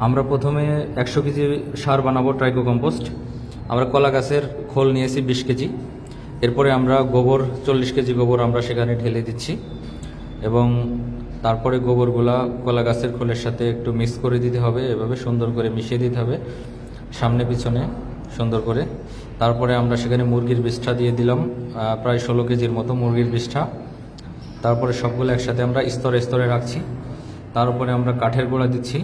আমরা প্রথমে 100 কেজি সার বানাবো ট্রাইকো কম্পোস্ট। আমরা কলা গাছের খোল নিয়েছি 20 কেজি। এরপরে আমরা গোবর 40 কেজি গোবর আমরা সেখানে ঢেলে দিচ্ছি এবং তারপরে গোবরগুলা কলা গাছের খোলের সাথে একটু মিক্স করে দিতে হবে, এভাবে সুন্দর করে মিশিয়ে দিতে হবে সামনে পিছনে সুন্দর করে। তারপরে আমরা সেখানে মুরগির বিষ্ঠা দিয়ে দিলাম, প্রায় 16 কেজির মতো মুরগির বিষ্ঠা। তারপরে সবগুলো একসাথে আমরা স্তরে স্তরে রাখছি। তার উপরে আমরা কাঠের গোড়া দিচ্ছি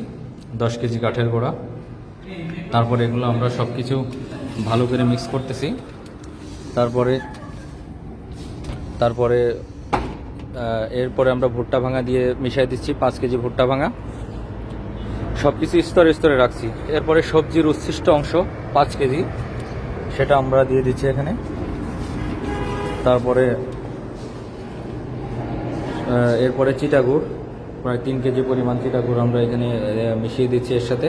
10 কেজি কাঠের গোড়া। তারপরে এগুলো আমরা সব কিছু ভালো করে মিক্স করতেছি। এরপরে আমরা ভুট্টা ভাঙা দিয়ে মিশাই দিচ্ছি 5 কেজি ভুট্টা ভাঙা। সব কিছু স্তরে স্তরে রাখছি। এরপরে সবজির উচ্ছিষ্ট অংশ 5 কেজি, সেটা আমরা দিয়ে দিচ্ছি এখানে। এরপরে চিটাগুড় প্রায় 3 কেজি পরিমাণ চিটাগুড় আমরা এখানে মিশিয়ে দিচ্ছি এর সাথে।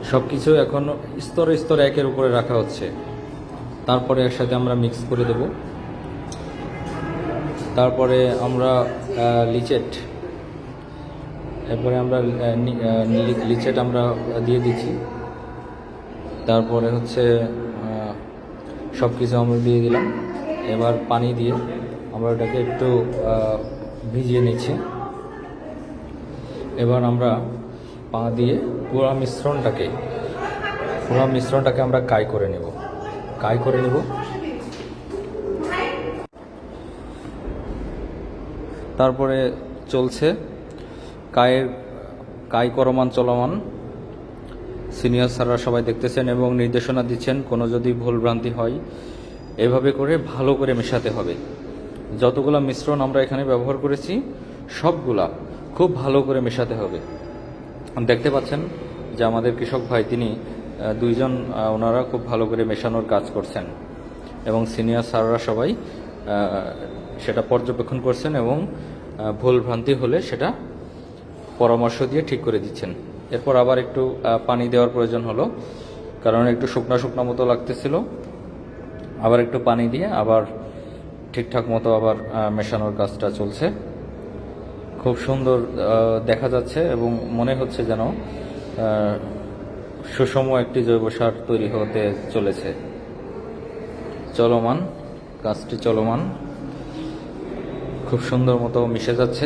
সব কিছু এখন স্তরে স্তরে একের উপরে রাখা হচ্ছে। তারপরে একসাথে আমরা মিক্স করে দেব। তারপরে আমরা লিচেট আমরা দিয়ে দিচ্ছি। তারপরে সব কিছু আমরা দিয়ে দিলাম। এবার পানি দিয়ে আমরা এটাকে একটু ভিজিয়ে নিচ্ছি। এবার আমরা পা দিয়ে পুরো মিশ্রণটাকে আমরা কাই করে নেব। তারপরে চলছে কাই করমান চলমান। সিনিয়র স্যাররা সবাই দেখতেছেন এবং নির্দেশনা দিচ্ছেন, কোনো যদি ভুলভ্রান্তি হয় এভাবে করে ভালো করে মেশাতে হবে। যতগুলা মিশ্রণ আমরা এখানে ব্যবহার করেছি সবগুলা খুব ভালো করে মেশাতে হবে। দেখতে পাচ্ছেন যে আমাদের কৃষক ভাই তিনি দুইজন ওনারা খুব ভালো করে মেশানোর কাজ করছেন এবং সিনিয়র স্যাররা সবাই সেটা পর্যবেক্ষণ করছেন এবং ভুলভ্রান্তি হলে সেটা পরামর্শ দিয়ে ঠিক করে দিচ্ছেন। এরপর আবার একটু পানি দেওয়ার প্রয়োজন হলো, কারণ একটু শুকনা মতো লাগতেছিল। আবার একটু পানি দিয়ে আবার ঠিকঠাক মতো আবার মেশানোর কাজটা চলছে। খুব সুন্দর দেখা যাচ্ছে এবং মনে হচ্ছে যেন সুষম একটি জৈব সার তৈরি হতে চলেছে। কাজটি চলমান, খুব সুন্দর মতো মিশে যাচ্ছে।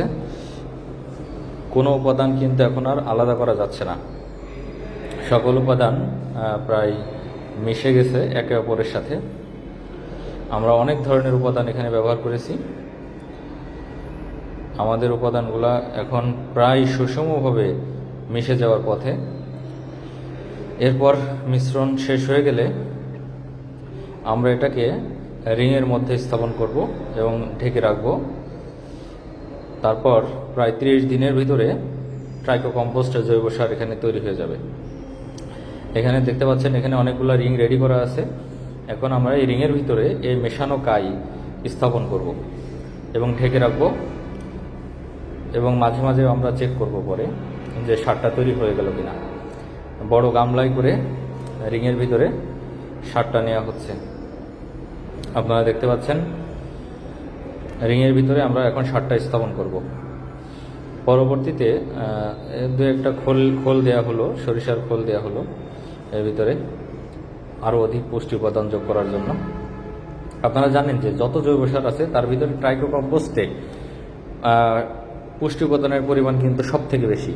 কোনো উপাদান কিন্তু এখন আর আলাদা করা যাচ্ছে না। সকল উপাদান প্রায় মিশে গেছে একে অপরের সাথে। আমরা অনেক ধরনের উপাদান এখানে ব্যবহার করেছি। আমাদের উপাদানগুলা এখন প্রায় সুষমভাবে মিশে যাওয়ার পথে। এরপর মিশ্রণ শেষ হয়ে গেলে আমরা এটাকে রিংয়ের মধ্যে স্থাপন করব এবং ঢেকে রাখব। তারপর প্রায় 30 দিনের ভিতরে ট্রাইকো কম্পোস্টের জৈব সার এখানে তৈরি হয়ে যাবে। এখানে দেখতে পাচ্ছেন এখানে অনেকগুলো রিং রেডি করা আছে। এখন আমরা এই রিংয়ের ভিতরে এই মেশানো কাই স্থাপন করব এবং ঢেকে রাখবো এবং মাঝে মাঝে আমরা চেক করব পরে যে সারটা তৈরি হয়ে গেল কিনা। বড় গামলায় করে রিংয়ের ভিতরে সারটা নেওয়া হচ্ছে। আপনারা দেখতে পাচ্ছেন রিংয়ের ভিতরে আমরা এখন সারটা স্থাপন করব। পরবর্তীতে দু একটা খোল দেওয়া হলো, সরিষার খোল দেওয়া হলো এর ভিতরে আরও অধিক পুষ্টি উপাদান যোগ করার জন্য। আপনারা জানেন যে যত জৈব সার আছে তার ভিতরে ট্রাইকো কম্পোস্টে পুষ্টি উপাদানের পরিমাণ কিন্তু সব থেকে বেশি।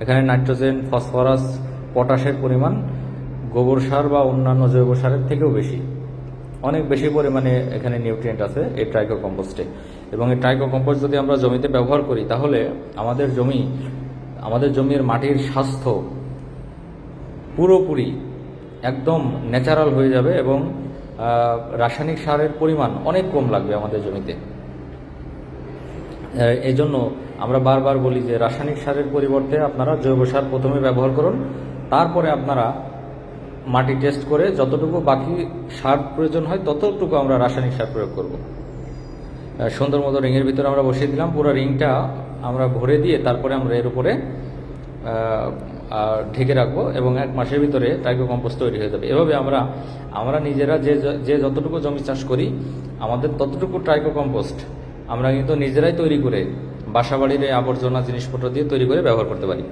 এখানে নাইট্রোজেন, ফসফরাস, পটাশের পরিমাণ গোবর সার বা অন্যান্য জৈব সারের থেকেও বেশি, অনেক বেশি পরিমাণে এখানে নিউট্রিয়েন্ট আছে এই ট্রাইকো কম্পোস্টে। এবং এই ট্রাইকো কম্পোস্ট যদি আমরা জমিতে ব্যবহার করি তাহলে আমাদের জমির মাটির স্বাস্থ্য পুরোপুরি একদম ন্যাচারাল হয়ে যাবে এবং রাসায়নিক সারের পরিমাণ অনেক কম লাগবে আমাদের জমিতে। এই জন্য আমরা বারবার বলি যে রাসায়নিক সারের পরিবর্তে আপনারা জৈব সার প্রথমে ব্যবহার করুন, তারপরে আপনারা মাটি টেস্ট করে যতটুকু বাকি সার প্রয়োজন হয় ততটুকু আমরা রাসায়নিক সার প্রয়োগ করব। সুন্দর মতো রিংয়ের ভিতরে আমরা বসিয়ে দিলাম। পুরো রিংটা আমরা ভরে দিয়ে তারপরে আমরা এর উপরে ঢেকে রাখবো এবং 1 মাসের ভিতরে ট্রাইকো কম্পোস্ট তৈরি হয়ে যাবে। এভাবে আমরা নিজেরা যে যতটুকু জমি চাষ করি আমাদের ততটুকু ট্রাইকো কম্পোস্ট আমরা কিন্তু নিজেরাই তৈরি করে বাসাবাড়ির আবর্জনা জিনিসপত্র দিয়ে তৈরি করে ব্যবহার করতে পারি।